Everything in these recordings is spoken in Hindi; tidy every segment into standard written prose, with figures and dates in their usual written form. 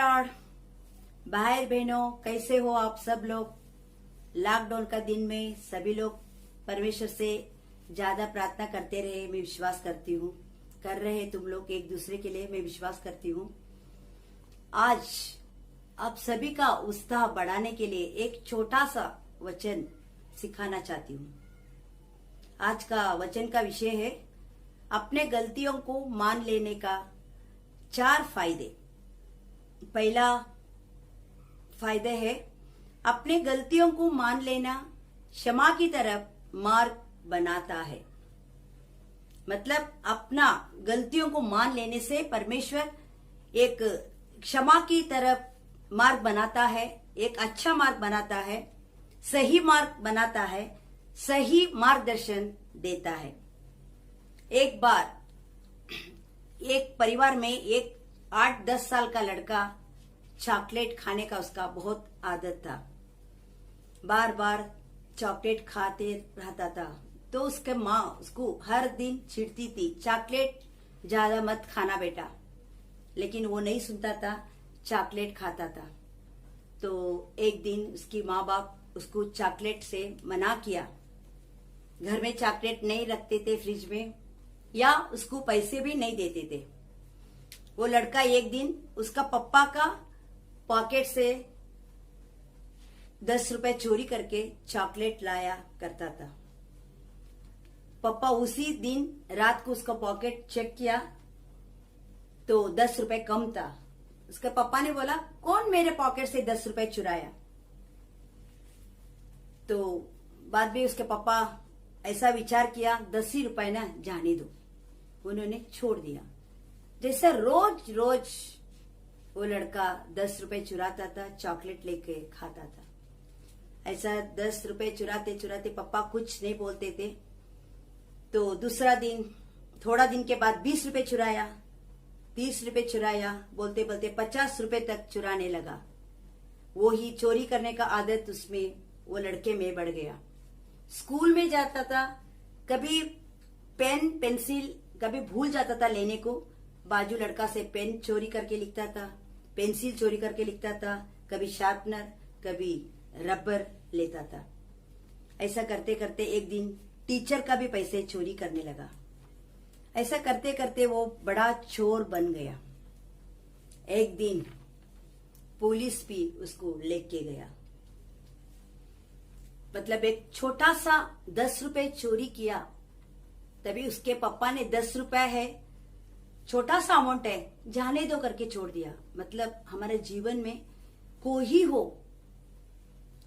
लॉर्ड। भाई बहनों, कैसे हो आप सब लोग। लॉकडाउन का दिन में सभी लोग परमेश्वर से ज्यादा प्रार्थना करते रहे, मैं विश्वास करती हूँ। कर रहे तुम लोग एक दूसरे के लिए, मैं विश्वास करती हूँ। आज आप सभी का उत्साह बढ़ाने के लिए एक छोटा सा वचन सिखाना चाहती हूँ। आज का वचन का विषय है अपने गलतियों को मान लेने का 4 फायदे। पहला फायदा है अपने गलतियों को मान लेना क्षमा की तरफ मार्ग बनाता है। मतलब अपना गलतियों को मान लेने से परमेश्वर एक क्षमा की तरफ मार्ग बनाता है, एक अच्छा मार्ग बनाता है, सही मार्ग बनाता है, सही मार्गदर्शन देता है। एक बार एक परिवार में एक 8-10 साल का लड़का चॉकलेट खाने का उसका बहुत आदत था। बार बार चॉकलेट खाते रहता था। तो उसके माँ उसको हर दिन चिढ़ती थी, चॉकलेट ज्यादा मत खाना बेटा। लेकिन वो नहीं सुनता था, चॉकलेट खाता था। तो एक दिन उसकी माँ बाप उसको चॉकलेट से मना किया। घर में चॉकलेट नहीं रखते थे फ्रिज में, या उसको पैसे भी नहीं देते थे। वो लड़का एक दिन उसका पप्पा का पॉकेट से 10 रुपए चोरी करके चॉकलेट लाया करता था। पप्पा उसी दिन रात को उसका पॉकेट चेक किया तो 10 रुपए कम था। उसके पापा ने बोला, कौन मेरे पॉकेट से 10 रुपए चुराया। तो बाद में उसके पापा ऐसा विचार किया, 10 ही रुपए ना जाने दो। उन्होंने छोड़ दिया। जैसे रोज रोज वो लड़का 10 रुपए चुराता था, चॉकलेट लेके खाता था। ऐसा 10 रुपए चुराते चुराते पापा कुछ नहीं बोलते थे। तो दूसरा दिन, थोड़ा दिन के बाद 20 रुपए चुराया, 30 रुपए चुराया, बोलते बोलते 50 रुपए तक चुराने लगा। वो ही चोरी करने का आदत उसमें, वो लड़के में बढ़ गया। स्कूल में जाता था, कभी पेन पेंसिल कभी भूल जाता था लेने को। बाजू लड़का से पेन चोरी करके लिखता था, पेंसिल चोरी करके लिखता था, कभी शार्पनर, कभी रबर लेता था। ऐसा करते करते एक दिन टीचर का भी पैसे चोरी करने लगा। ऐसा करते करते वो बड़ा चोर बन गया। एक दिन पुलिस भी उसको लेके गया। मतलब एक छोटा सा 10 रुपए चोरी किया, तभी उसके पापा ने 10 रुपए है, छोटा सा अमाउंट है, जाने दो करके छोड़ दिया। मतलब हमारे जीवन में कोई ही हो,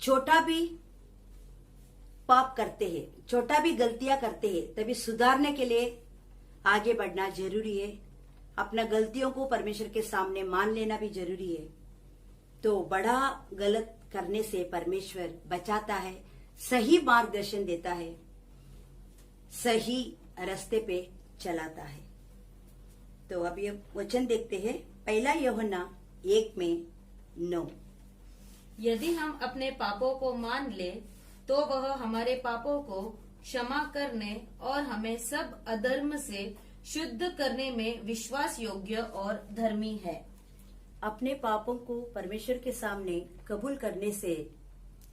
छोटा भी पाप करते हैं, छोटा भी गलतियां करते हैं, तभी सुधारने के लिए आगे बढ़ना जरूरी है। अपना गलतियों को परमेश्वर के सामने मान लेना भी जरूरी है। तो बड़ा गलत करने से परमेश्वर बचाता है, सही मार्गदर्शन देता है, सही रास्ते पे चलाता है। तो अब ये वचन देखते हैं। पहला यूहन्ना 1:9। यदि हम अपने पापों को मान ले तो वह हमारे पापों को क्षमा करने और हमें सब अधर्म से शुद्ध करने में विश्वास योग्य और धर्मी है। अपने पापों को परमेश्वर के सामने कबूल करने से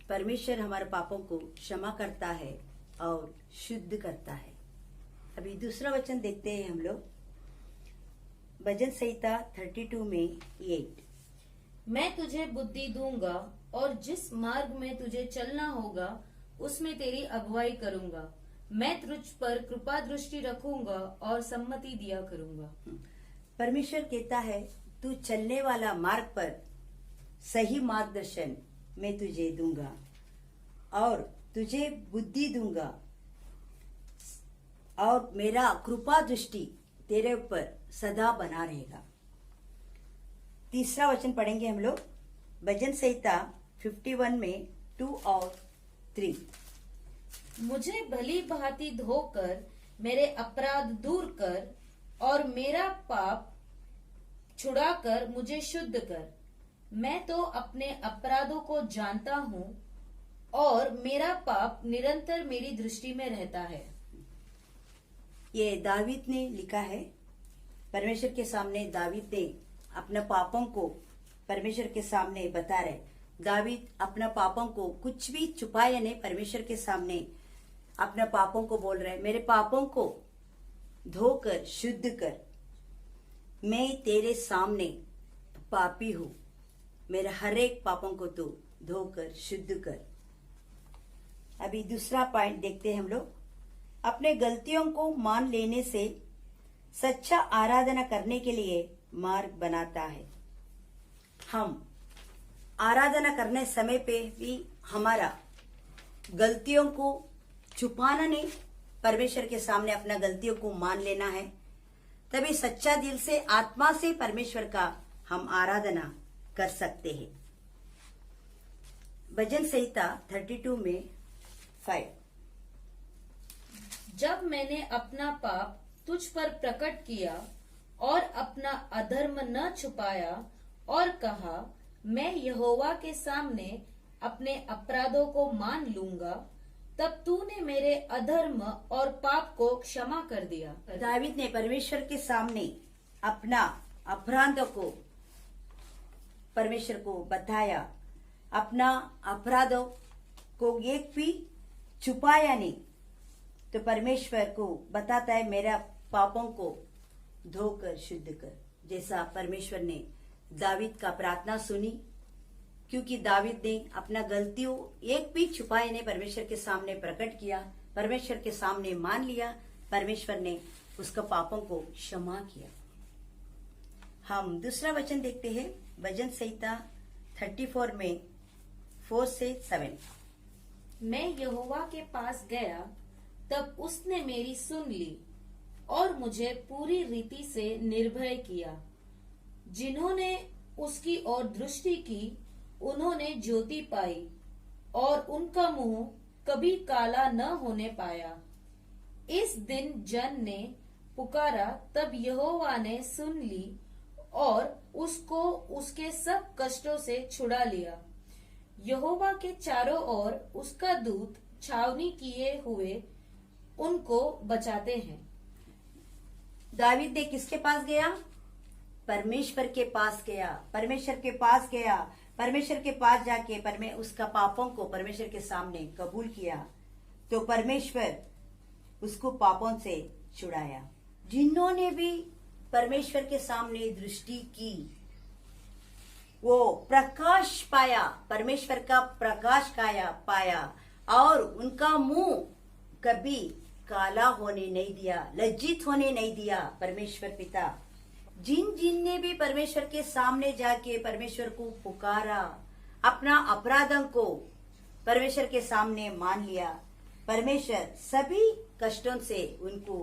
परमेश्वर हमारे पापों को क्षमा करता है और शुद्ध करता है। अभी दूसरा वचन देखते हैं हम लोग। भजन संहिता 32:8। मैं तुझे बुद्धि दूंगा और जिस मार्ग में तुझे चलना होगा उसमें तेरी अगुवाई करूंगा। मैं तुझ पर कृपा दृष्टि रखूंगा और सम्मति दिया करूंगा। परमेश्वर कहता है, तू चलने वाला मार्ग पर सही मार्गदर्शन मैं तुझे दूंगा और तुझे बुद्धि दूंगा और मेरा कृपा दृष्टि तेरे ऊपर सदा बना रहेगा। तीसरा वचन पढ़ेंगे हम लोग। भजन संहिता 51:2 और 3। मुझे भली भांति धोकर मेरे अपराध दूर कर और मेरा पाप छुड़ाकर मुझे शुद्ध कर। मैं तो अपने अपराधों को जानता हूँ और मेरा पाप निरंतर मेरी दृष्टि में रहता है। ये दावीद ने लिखा है। परमेश्वर के सामने दावीद ने अपने पापों को परमेश्वर के सामने बता रहे। दावीद अपना पापों को कुछ भी छुपाया नहीं, परमेश्वर के सामने अपना पापों को बोल रहे, मेरे पापों को धोकर शुद्ध कर, मैं तेरे सामने पापी हूं, मेरे हर एक पापों को तू धोकर शुद्ध कर। अभी दूसरा पॉइंट देखते हैं हम लोग। अपने गलतियों को मान लेने से सच्चा आराधना करने के लिए मार्ग बनाता है। हम आराधना करने समय पे भी हमारा गलतियों को छुपाना नहीं, परमेश्वर के सामने अपना गलतियों को मान लेना है, तभी सच्चा दिल से आत्मा से परमेश्वर का हम आराधना कर सकते हैं। भजन संहिता 32 में 5। जब मैंने अपना पाप तुझ पर प्रकट किया और अपना अधर्म न छुपाया और कहा, मैं यहोवा के सामने अपने अपराधों को मान लूंगा, तब तूने मेरे अधर्म और पाप को क्षमा कर दिया। दावीद ने परमेश्वर के सामने अपना अपराधों को परमेश्वर को बताया, अपना अपराधों को एक भी छुपाया नहीं, तो परमेश्वर को बताता है मेरा पापों को धोकर शुद्ध कर। जैसा परमेश्वर ने दावीद का प्रार्थना सुनी, क्योंकि दावीद ने अपना गलतियों एक भी छुपाए नहीं, परमेश्वर के सामने प्रकट किया, परमेश्वर के सामने मान लिया, परमेश्वर ने उसका पापों को क्षमा किया। हम दूसरा वचन देखते हैं, भजन संहिता 34 में 4 से 7। मैं यहोवा के पास गया, तब उसने मेरी सुन ली और मुझे पूरी रीति से निर्भय किया। जिन्होंने उसकी ओर दृष्टि की उन्होंने ज्योति पाई और उनका मुंह कभी काला न होने पाया। इस दिन जन ने पुकारा, तब यहोवा ने सुन ली और उसको उसके सब कष्टों से छुड़ा लिया। यहोवा के चारों ओर उसका दूत छावनी किए हुए उनको बचाते हैं। दावीद ने किसके पास गया? परमेश्वर के पास गया, परमेश्वर के पास गया, परमेश्वर के पास जाके उसका पापों को परमेश्वर के सामने कबूल किया, तो परमेश्वर उसको पापों से छुड़ाया। जिन्होंने भी परमेश्वर के सामने दृष्टि की वो प्रकाश पाया, परमेश्वर का प्रकाश पाया और उनका मुंह कभी काला होने नहीं दिया, लज्जित होने नहीं दिया। परमेश्वर पिता जिन ने भी परमेश्वर के सामने जाके परमेश्वर को पुकारा, अपना अपराधों को परमेश्वर के सामने मान लिया, परमेश्वर सभी कष्टों से उनको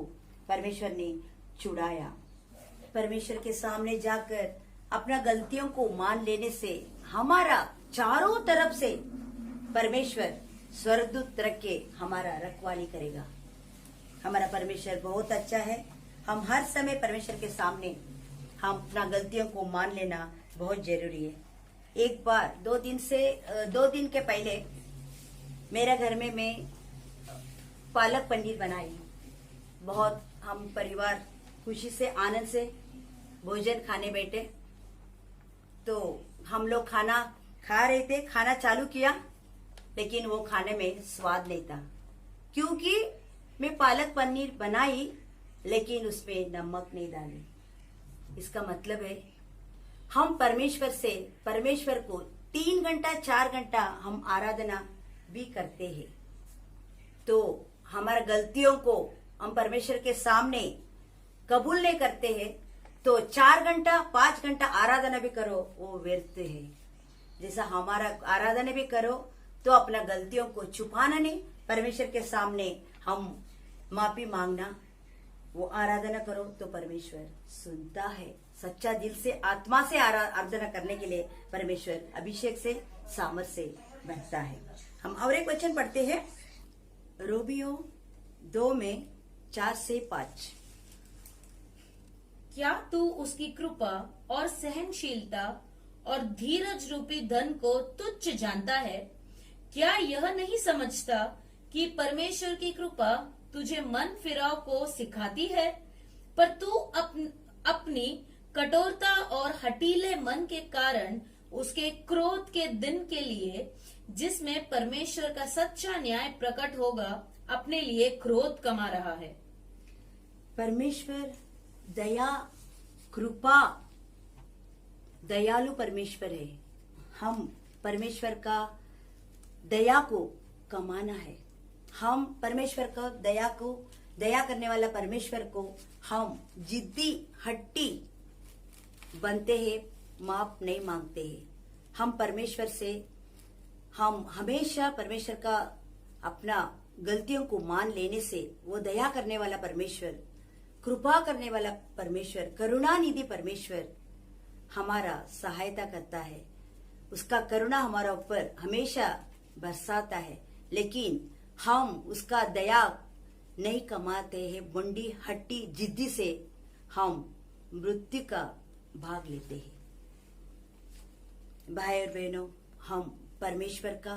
परमेश्वर ने छुड़ाया। परमेश्वर के सामने जाकर अपना गलतियों को मान लेने से हमारा चारों तरफ से परमेश्वर स्वर्गदूत रख के हमारा रखवाली करेगा। हमारा परमेश्वर बहुत अच्छा है। हम हर समय परमेश्वर के सामने हम अपना गलतियों को मान लेना बहुत जरूरी है। एक बार 2 दिन के पहले मेरे घर में मैं पालक पनीर बनाई। बहुत हम परिवार खुशी से आनंद से भोजन खाने बैठे, तो हम लोग खाना खा रहे थे, खाना चालू किया, लेकिन वो खाने में स्वाद नहीं था, क्योंकि मैं पालक पनीर बनाई लेकिन उसमें नमक नहीं डाली। इसका मतलब है हम परमेश्वर को 3 घंटा 4 घंटा हम आराधना भी करते हैं, तो हमारा गलतियों को हम परमेश्वर के सामने कबूल नहीं करते हैं, तो 4 घंटा 5 घंटा आराधना भी करो वो व्यर्थ है। जैसा हमारा आराधना भी करो तो अपना गलतियों को छुपाना नहीं, परमेश्वर के सामने हम माफी मांगना, वो आराधना करो तो परमेश्वर सुनता है। सच्चा दिल से आत्मा से आराधना करने के लिए परमेश्वर अभिषेक से सामर्थ से बनता है। हम और एक वचन पढ़ते हैं, रोमियो 2 में 4 से 5। क्या तू उसकी कृपा और सहनशीलता और धीरज रूपी धन को तुच्छ जानता है? क्या यह नहीं समझता कि परमेश्वर की कृपा तुझे मन फिराव को सिखाती है? पर तू अपनी कठोरता और हठीले मन के कारण उसके क्रोध के दिन के लिए, जिसमें परमेश्वर का सच्चा न्याय प्रकट होगा, अपने लिए क्रोध कमा रहा है। परमेश्वर दया, कृपा, दयालु परमेश्वर है। हम परमेश्वर का दया को कमाना है। हम परमेश्वर का दया करने वाला परमेश्वर को हम जिद्दी हट्टी बनते हैं, माफ नहीं मांगते हैं। हम परमेश्वर से, हम हमेशा परमेश्वर का अपना गलतियों को मान लेने से, वो दया करने वाला परमेश्वर, कृपा करने वाला परमेश्वर, करुणानिधि परमेश्वर हमारा सहायता करता है। उसका करुणा हमारा ऊपर हमेशा बरसाता है, लेकिन हम उसका दया नहीं कमाते हैं। बंडी हट्टी जिद्दी से हम मृत्यु का भाग लेते हैं। भाई और बहनों, हम परमेश्वर का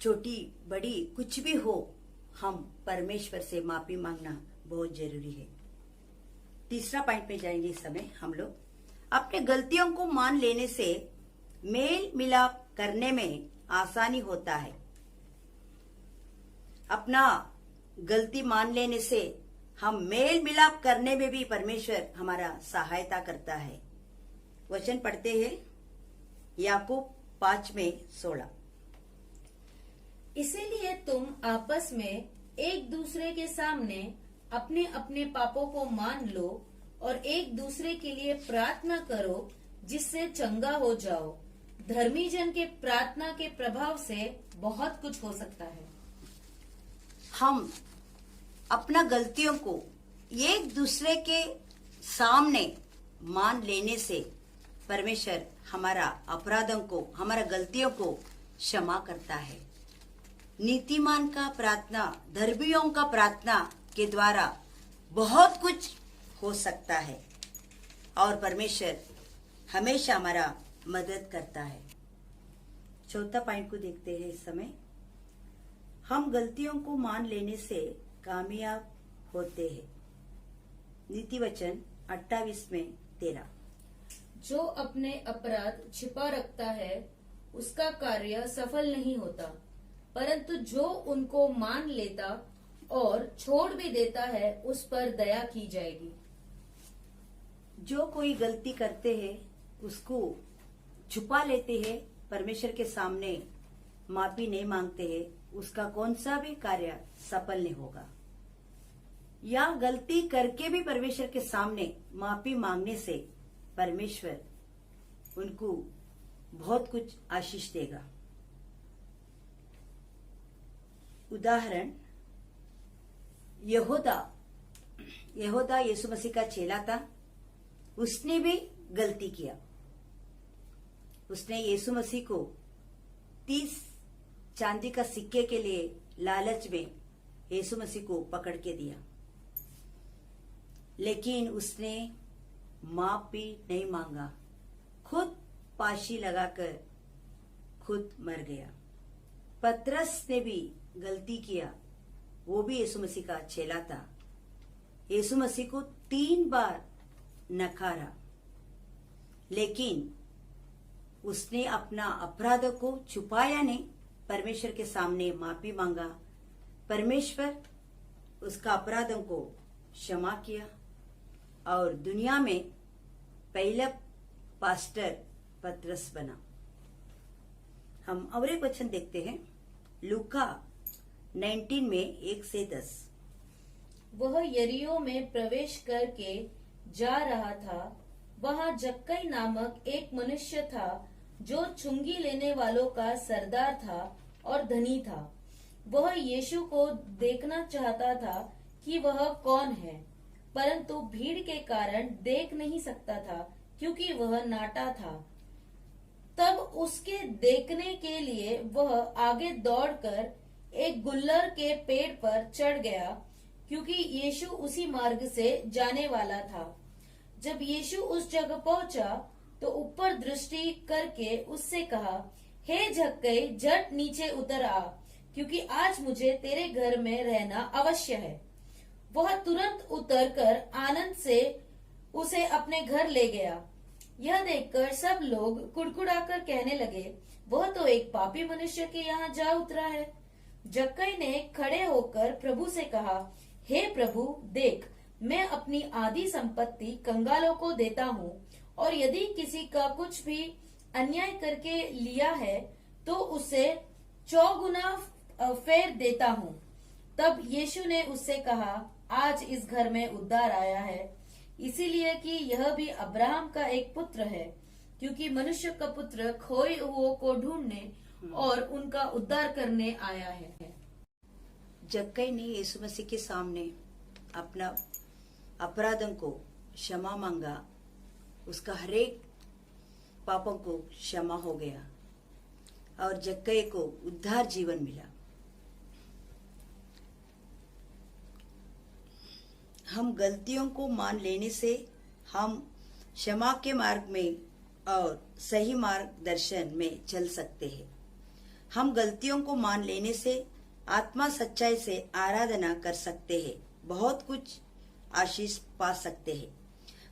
छोटी बड़ी कुछ भी हो, हम परमेश्वर से माफी मांगना बहुत जरूरी है। तीसरा पॉइंट पे जाएंगे इस समय हम लोग। अपने गलतियों को मान लेने से मेल मिलाप करने में आसानी होता है। अपना गलती मान लेने से हम मेल मिलाप करने में भी परमेश्वर हमारा सहायता करता है। वचन पढ़ते हैं याकूब 5:16। इसीलिए तुम आपस में एक दूसरे के सामने अपने अपने पापों को मान लो और एक दूसरे के लिए प्रार्थना करो, जिससे चंगा हो जाओ। धर्मी जन के प्रार्थना के प्रभाव से बहुत कुछ हो सकता है। हम अपना गलतियों को एक दूसरे के सामने मान लेने से परमेश्वर हमारा अपराधों को, हमारा गलतियों को क्षमा करता है। नीतिमान का प्रार्थना, धर्मियों का प्रार्थना के द्वारा बहुत कुछ हो सकता है और परमेश्वर हमेशा हमारा मदद करता है। चौथा पॉइंट को देखते हैं इस समय। हम गलतियों को मान लेने से कामयाब होते हैं। नीति वचन 28:13। जो अपने अपराध छिपा रखता है उसका कार्य सफल नहीं होता, परंतु जो उनको मान लेता और छोड़ भी देता है उस पर दया की जाएगी। जो कोई गलती करते हैं उसको छुपा लेते हैं, परमेश्वर के सामने माफी नहीं मांगते हैं, उसका कौन सा भी कार्य सफल नहीं होगा। या गलती करके भी परमेश्वर के सामने माफी मांगने से परमेश्वर उनको बहुत कुछ आशीष देगा। उदाहरण, यहूदा यीशु मसीह का चेला था। उसने भी गलती किया। उसने यीशु मसीह को 30 चांदी का सिक्के के लिए लालच में यीशु मसीह को पकड़ के दिया, लेकिन उसने माफी नहीं मांगा, खुद फांसी लगाकर खुद मर गया। पतरस ने भी गलती किया, वो भी यीशु मसीह का चेला था। यीशु मसीह को 3 बार नकारा, लेकिन उसने अपना अपराधों को छुपाया नहीं, परमेश्वर के सामने माफी मांगा। परमेश्वर उसका अपराधों को क्षमा किया और दुनिया में पहला पास्टर पतरस बना। हम और एक वचन देखते हैं, लूका 19:1-10। वह यरीहो में प्रवेश करके जा रहा था। वहां जक्कई नामक एक मनुष्य था जो चुंगी लेने वालों का सरदार था और धनी था। वह यीशु को देखना चाहता था कि वह कौन है, परंतु भीड़ के कारण देख नहीं सकता था क्योंकि वह नाटा था। तब उसके देखने के लिए वह आगे दौड़कर एक गुल्लर के पेड़ पर चढ़ गया, क्योंकि यीशु उसी मार्ग से जाने वाला था। जब यीशु उस जगह पहुंचा तो ऊपर दृष्टि करके उससे कहा, हे झक्कई, झट नीचे उतर आ, क्योंकि आज मुझे तेरे घर में रहना अवश्य है। वह तुरंत उतरकर आनंद से उसे अपने घर ले गया। यह देखकर सब लोग कुड़कुड़ाकर कहने लगे, वह तो एक पापी मनुष्य के यहाँ जा उतरा है। जक्कई ने खड़े होकर प्रभु से कहा, हे प्रभु, देख, मैं अपनी आधी संपत्ति कंगालों को देता हूँ, और यदि किसी का कुछ भी अन्याय करके लिया है तो उसे 4 गुना फेर देता हूँ। तब यीशु ने उससे कहा, आज इस घर में उद्धार आया है, इसीलिए कि यह भी अब्राहम का एक पुत्र है, क्योंकि मनुष्य का पुत्र खोए हुओं को ढूंढने और उनका उद्धार करने आया है। जक्कई ने यीशु मसीह के सामने अपना अपराधों को क्षमा मांगा। उसका हरेक पापों को क्षमा हो गया और जक्कई को उद्धार जीवन मिला। हम गलतियों को मान लेने से हम क्षमा के मार्ग में और सही मार्गदर्शन में चल सकते हैं। हम गलतियों को मान लेने से आत्मा सच्चाई से आराधना कर सकते हैं, बहुत कुछ आशीष पा सकते हैं।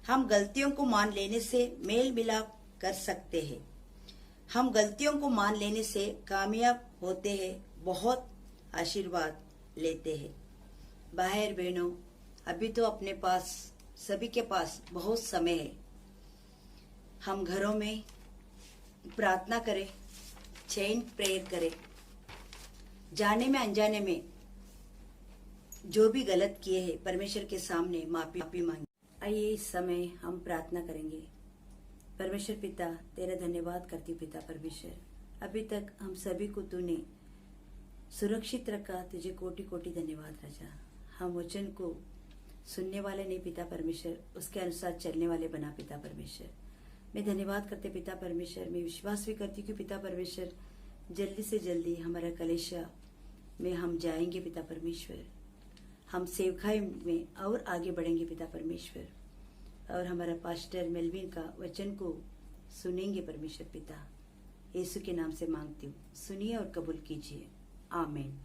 हम गलतियों को मान लेने से मेल मिलाप कर सकते हैं। हम गलतियों को मान लेने से कामयाब होते हैं, बहुत आशीर्वाद लेते हैं। भाई बहनों, अभी तो अपने पास सभी के पास बहुत समय है। हम घरों में प्रार्थना करें, चेन प्रेयर करें, जाने में अनजाने में जो भी गलत किए हैं परमेश्वर के सामने माफी मांगे। आइए इस समय हम प्रार्थना करेंगे। परमेश्वर पिता, तेरा धन्यवाद करती हूँ पिता परमेश्वर, अभी तक हम सभी को तूने सुरक्षित रखा, तुझे कोटि कोटि धन्यवाद राजा। हम वचन को सुनने वाले नहीं पिता परमेश्वर, उसके अनुसार चलने वाले बना पिता परमेश्वर। मैं धन्यवाद करते पिता परमेश्वर, मैं विश्वास भी करती हूँ कि पिता परमेश्वर जल्दी से जल्दी हमारा कलेशा में हम जाएंगे पिता परमेश्वर। हम सेवकाई में और आगे बढ़ेंगे पिता परमेश्वर, और हमारा पास्टर मेलविन का वचन को सुनेंगे परमेश्वर पिता। यीशु के नाम से मांगती हूँ, सुनिए और कबूल कीजिए, आमीन।